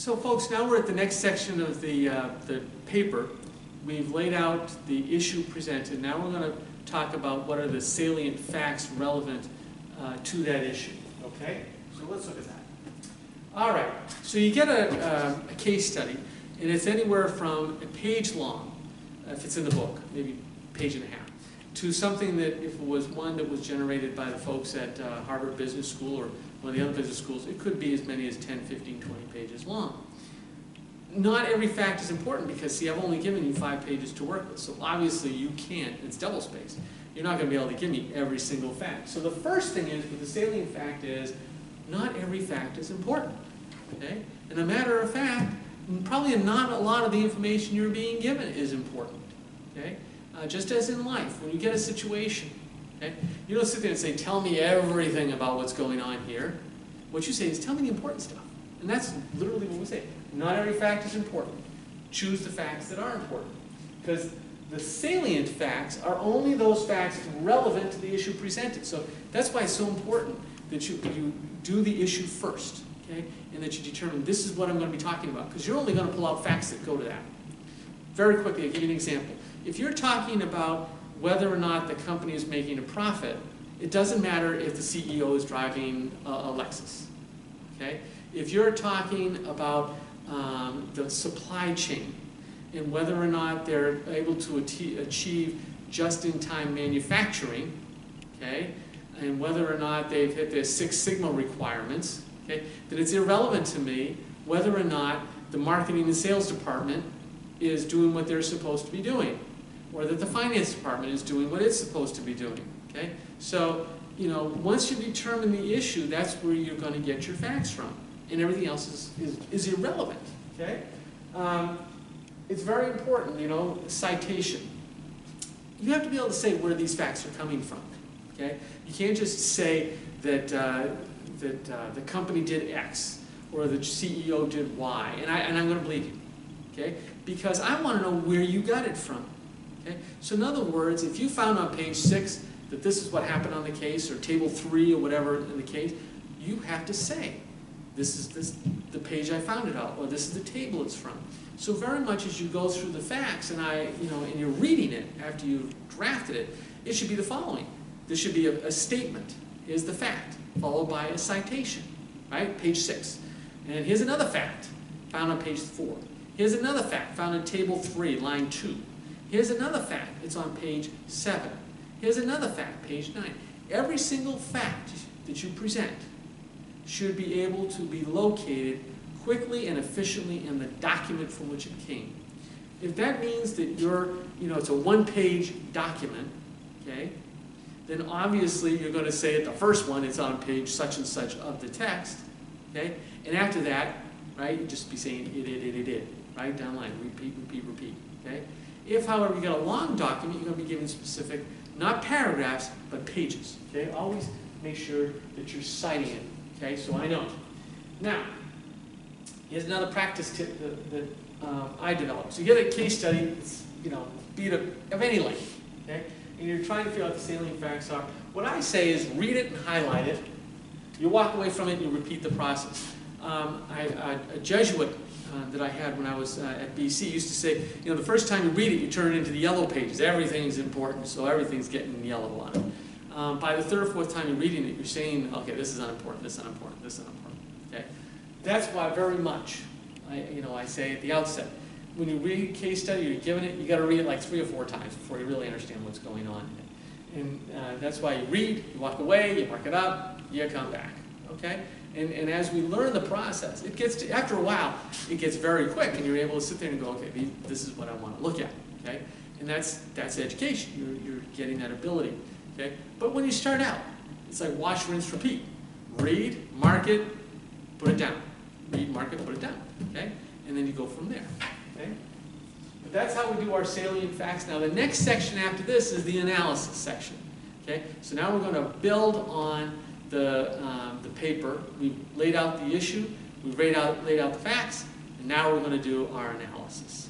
So folks, now we're at the next section of the paper. We've laid out the issue presented. Now we're going to talk about what are the salient facts relevant to that issue. Okay? So let's look at that. All right. So you get a case study, and it's anywhere from a page long, if it's in the book, maybe a page and a half, to something that if it was one that was generated by the folks at Harvard Business School or one of the other business schools, it could be as many as 10, 15, 20 pages long. Not every fact is important because, see, I've only given you 5 pages to work with, so obviously you can't, it's double-spaced. You're not going to be able to give me every single fact. So the first thing is, with the salient fact is, not every fact is important. Okay? And a matter of fact, probably not a lot of the information you're being given is important. Okay? Just as in life, when you get a situation, okay, you don't sit there and say, tell me everything about what's going on here. What you say is, tell me the important stuff. And that's literally what we say. Not every fact is important. Choose the facts that are important. Because the salient facts are only those facts relevant to the issue presented. So that's why it's so important that you do the issue first, okay? And that you determine, this is what I'm going to be talking about. Because you're only going to pull out facts that go to that. Very quickly, I'll give you an example. If you're talking about whether or not the company is making a profit, it doesn't matter if the CEO is driving a Lexus. Okay? If you're talking about the supply chain and whether or not they're able to achieve just-in-time manufacturing, okay, and whether or not they've hit their 6 Sigma requirements, okay, then it's irrelevant to me whether or not the marketing and sales department is doing what they're supposed to be doing, or that the finance department is doing what it's supposed to be doing. Okay? So, you know, once you determine the issue, that's where you're going to get your facts from. And everything else is irrelevant. Okay? It's very important, you know, citation. You have to be able to say where these facts are coming from. Okay? You can't just say that, the company did X or the CEO did Y, and I'm going to believe you. Okay? Because I want to know where you got it from. Okay? So in other words, if you found on page 6 that this is what happened on the case, or table 3 or whatever in the case, you have to say, this is the page I found it out, or this is the table it's from. So very much as you go through the facts and and you're reading it after you've drafted it, it should be the following. This should be a statement, is the fact, followed by a citation, right? Page 6. And here's another fact, found on page 4. Here's another fact, found in table 3, line 2. Here's another fact, it's on page 7. Here's another fact, page 9. Every single fact that you present should be able to be located quickly and efficiently in the document from which it came. If that means that it's a 1-page document, okay, then obviously you're going to say at the first one, it's on page such and such of the text, okay, and after that, right, you just be saying it, right, down the line, repeat, repeat, repeat, okay? If, however, you got a long document, you're going to be given specific, not paragraphs, but pages, okay? Always make sure that you're citing it, okay, so I know. Now, here's another practice tip that I developed. So you get a case study, it's, be it of any length, okay? And you're trying to figure out what the salient facts are. What I say is read it and highlight it. You walk away from it and you repeat the process. A Jesuit that I had when I was at BC used to say, the first time you read it, you turn it into the yellow pages. Everything's important, so everything's getting yellow on it. By the 3rd or 4th time you're reading it, you're saying, okay, this is unimportant, this is unimportant, this is unimportant. Okay? That's why very much, I say at the outset, when you read a case study, you're given it, you got to read it like 3 or 4 times before you really understand what's going on. And that's why you read, you walk away, you mark it up, you come back. Okay? And as we learn the process, it gets to, after a while, it gets very quick, and you're able to sit there and go, okay, this is what I want to look at. Okay? And that's education. You're getting that ability. Okay? But when you start out, it's like wash, rinse, repeat. Read, mark it, put it down. Read, mark it, put it down. Okay? And then you go from there. Okay? But that's how we do our salient facts. Now the next section after this is the analysis section. Okay? So now we're going to build on the paper. We've laid out the issue, we've laid out the facts, and now we're going to do our analysis.